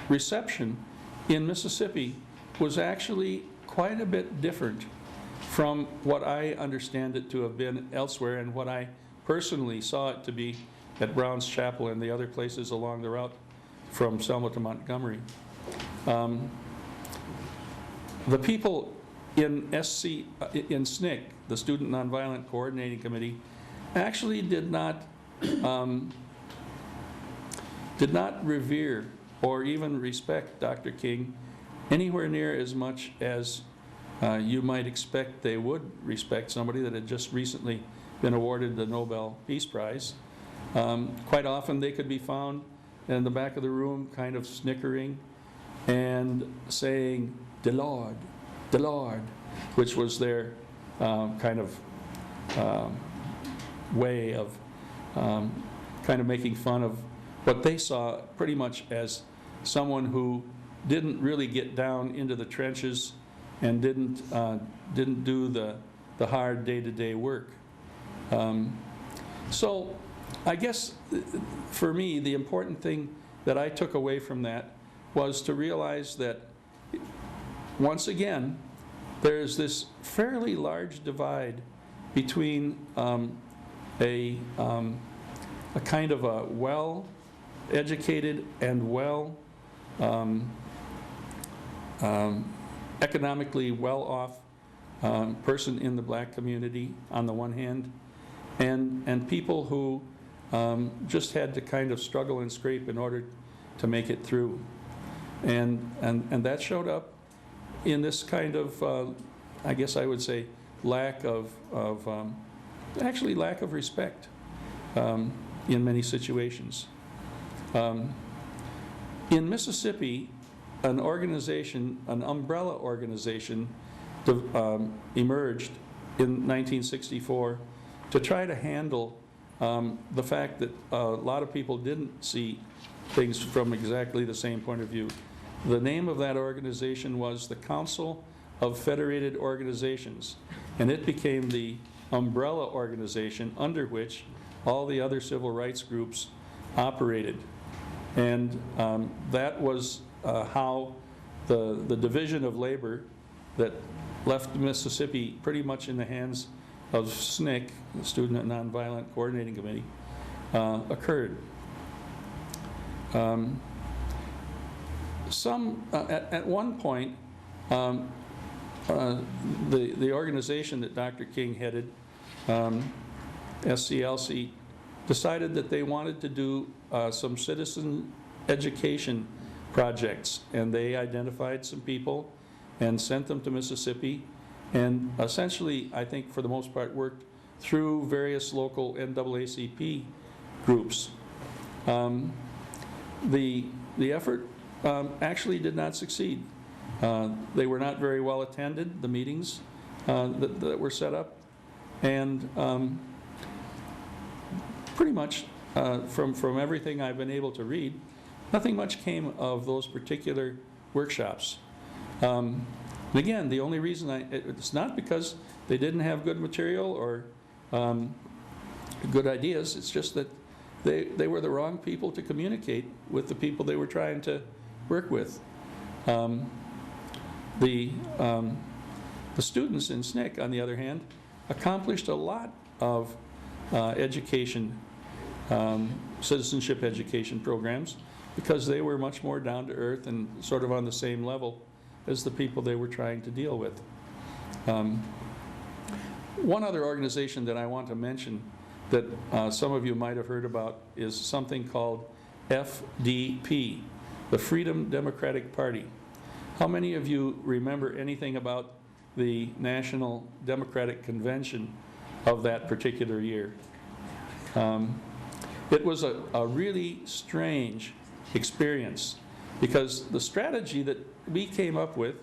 reception in Mississippi was actually quite a bit different from what I understand it to have been elsewhere and what I personally saw it to be at Brown's Chapel and the other places along the route from Selma to Montgomery. The people in SNCC, the Student Nonviolent Coordinating Committee, actually did not revere or even respect Dr. King anywhere near as much as you might expect they would respect somebody that had just recently been awarded the Nobel Peace Prize. Quite often they could be found in the back of the room kind of snickering and saying, "The Lord, the Lord," which was their kind of way of kind of making fun of what they saw pretty much as someone who didn't really get down into the trenches and didn't do the hard day-to-day work. So I guess for me, the important thing that I took away from that was to realize that once again, there's this fairly large divide between a kind of a well-educated and economically well-off person in the black community on the one hand, and people who just had to kind of struggle and scrape in order to make it through. And that showed up in this kind of, I guess I would say, lack of respect in many situations. In Mississippi, an organization, an umbrella organization, emerged in 1964 to try to handle the fact that a lot of people didn't see things from exactly the same point of view. The name of that organization was the Council of Federated Organizations, and it became the umbrella organization under which all the other civil rights groups operated. And that was how the division of labor that left Mississippi pretty much in the hands of SNCC, the Student Nonviolent Coordinating Committee, occurred. At one point, the organization that Dr. King headed, SCLC, decided that they wanted to do some citizen education projects, and they identified some people and sent them to Mississippi, and essentially, I think for the most part, worked through various local NAACP groups. The effort actually did not succeed. They were not very well attended, the meetings that were set up, and pretty much from everything I've been able to read, nothing much came of those particular workshops. And again, the only reason it's not because they didn't have good material or good ideas, it's just that they were the wrong people to communicate with the people they were trying to work with. The students in SNCC, on the other hand, accomplished a lot of education, citizenship education programs, because they were much more down to earth and sort of on the same level as the people they were trying to deal with. One other organization that I want to mention that some of you might have heard about is something called FDP, the Freedom Democratic Party. How many of you remember anything about the National Democratic Convention of that particular year? It was a really strange experience, because the strategy that we came up with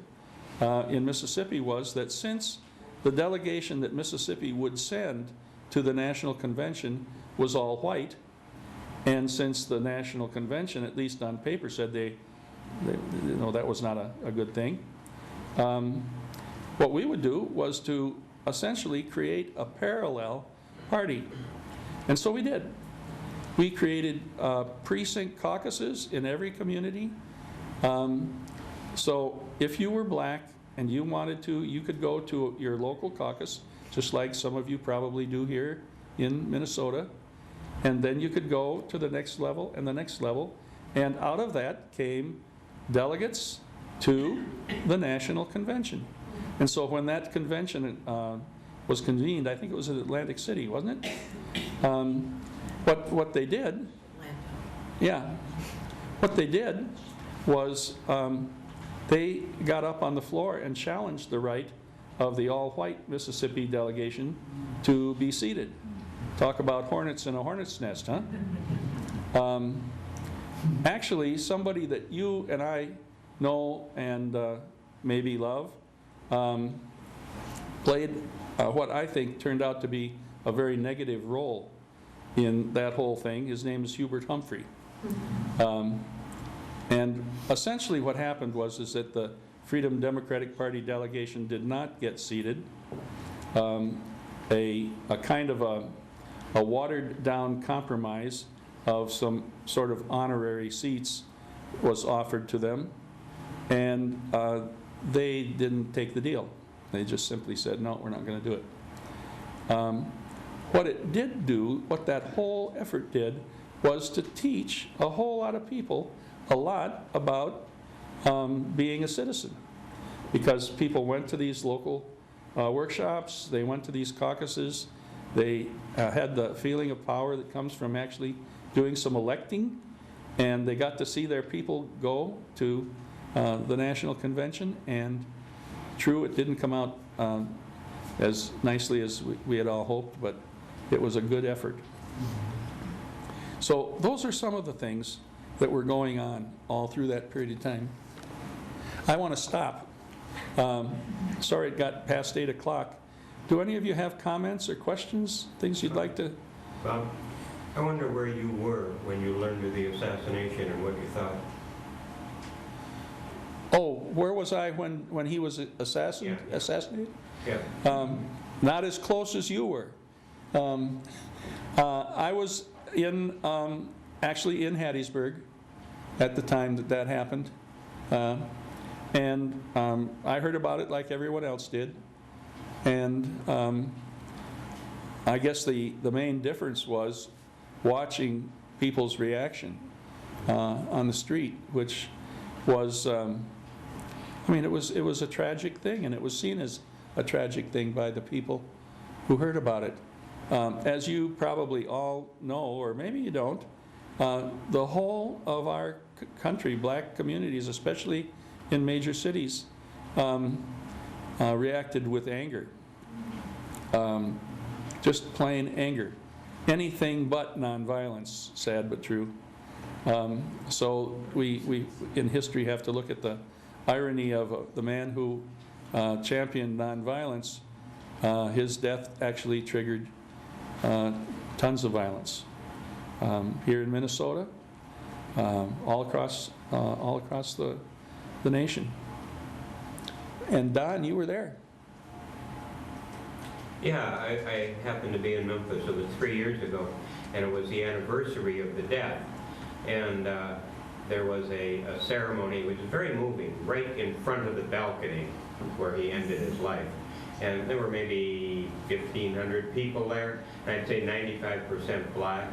in Mississippi was that since the delegation that Mississippi would send to the National Convention was all white, and since the National Convention, at least on paper, said they that was not a good thing, what we would do was to essentially create a parallel party. And so we did. We created precinct caucuses in every community. So if you were black and you wanted to, you could go to your local caucus, just like some of you probably do here in Minnesota, and then you could go to the next level and the next level, and out of that came delegates to the National Convention. And so when that convention was convened, I think it was in Atlantic City, wasn't it? What they did, yeah, what they did was they got up on the floor and challenged the right of the all-white Mississippi delegation to be seated. Talk about hornets in a hornet's nest, huh? Actually, somebody that you and I know and maybe love played what I think turned out to be a very negative role in that whole thing. His name is Hubert Humphrey. And essentially what happened was that the Freedom Democratic Party delegation did not get seated. A kind of a watered-down compromise of some sort of honorary seats was offered to them, and they didn't take the deal. They just simply said, no, we're not going to do it. What it did do, what that whole effort did, was to teach a whole lot of people a lot about being a citizen. Because people went to these local workshops, they went to these caucuses, they had the feeling of power that comes from actually doing some electing, and they got to see their people go to the National Convention, and true, it didn't come out as nicely as we had all hoped, but it was a good effort. So those are some of the things that were going on all through that period of time. I want to stop. Sorry it got past 8 o'clock. Do any of you have comments or questions, things you'd like to? Bob, I wonder where you were when you learned of the assassination and what you thought. Oh, where was I when he was assassinated? Yeah. Not as close as you were. I was in actually in Hattiesburg at the time that happened, and I heard about it like everyone else did. And I guess the main difference was watching people's reaction on the street, which was, I mean, it was a tragic thing, and it was seen as a tragic thing by the people who heard about it. As you probably all know, or maybe you don't, the whole of our country, black communities, especially in major cities, reacted with anger. Just plain anger. Anything but nonviolence, sad but true. So we in history have to look at the irony of the man who championed nonviolence. His death actually triggered tons of violence here in Minnesota, all across the nation. And Don, you were there. Yeah, I happened to be in Memphis. It was 3 years ago, and it was the anniversary of the death. And there was a ceremony which was very moving, right in front of the balcony where he ended his life. And there were maybe 1,500 people there, and I'd say 95% black.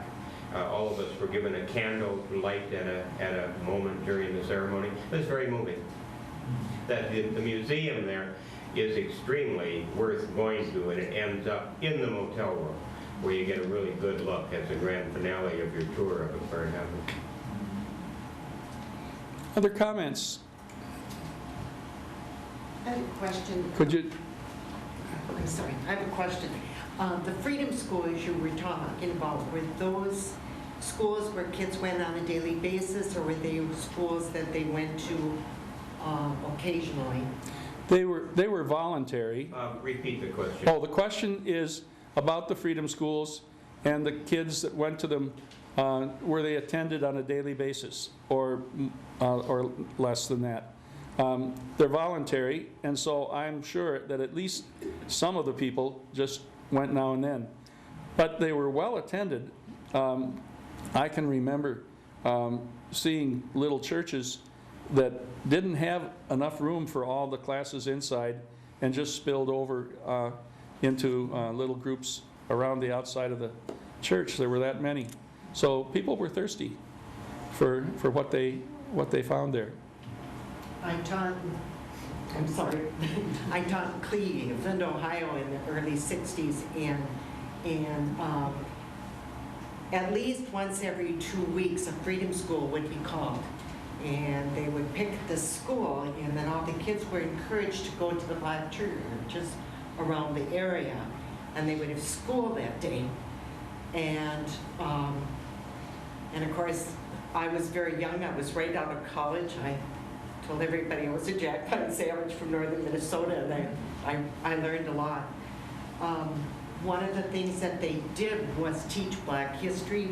All of us were given a candle to light at a moment during the ceremony. It was very moving. The museum there is extremely worth going to, and it ends up in the motel room, where you get a really good look at the grand finale of your tour of it where it happened. Other comments? I have a question. Could you? I'm sorry, I have a question. The freedom schools you were talking about, were those schools where kids went on a daily basis, or were they schools that they went to occasionally? They were voluntary. Repeat the question. Oh, the question is about the freedom schools and the kids that went to them. Were they attended on a daily basis, or less than that? They're voluntary, and so I'm sure that at least some of the people just went now and then. But they were well attended. I can remember seeing little churches that didn't have enough room for all the classes inside and just spilled over into little groups around the outside of the church. There were that many. So people were thirsty for what they found there. I taught in Clee, Flint, Ohio in the early 60s, and at least once every 2 weeks a freedom school would be called. And they would pick the school, and then all the kids were encouraged to go to the black churches around the area, and they would have school that day. And of course, I was very young. I was right out of college. I told everybody I was a jackpot sandwich from northern Minnesota, and I learned a lot. One of the things that they did was teach black history,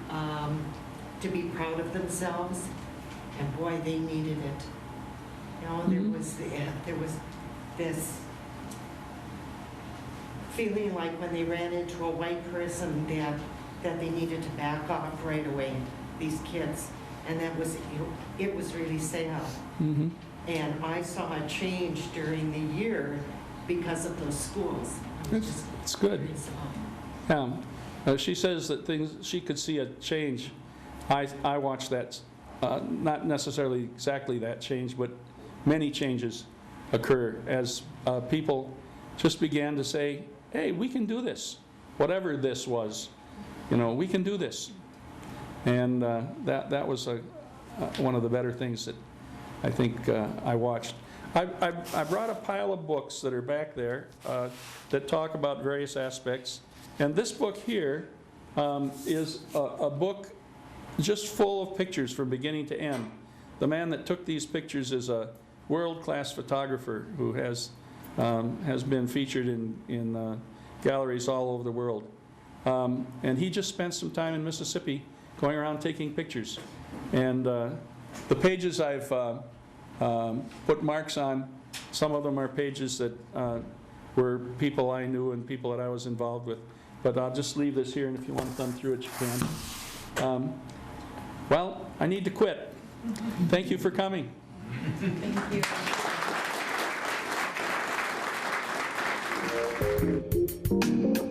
to be proud of themselves, and boy, they needed it. You know, there was this feeling like when they ran into a white person that they needed to back off right away, these kids, and it was really sad. Mm-hmm. And I saw a change during the year because of those schools. It's good. She says that she could see a change. I watched that, not necessarily exactly that change, but many changes occur as people just began to say, hey, we can do this. Whatever this was, we can do this. And that was one of the better things that I think I watched. I brought a pile of books that are back there that talk about various aspects. And this book here is a book just full of pictures from beginning to end. The man that took these pictures is a world-class photographer who has been featured in galleries all over the world. And he just spent some time in Mississippi going around taking pictures. And the pages I've put marks on, some of them are pages that were people I knew and people that I was involved with. But I'll just leave this here, and if you want to thumb through it, you can. Well, I need to quit. Thank you for coming. Thank you.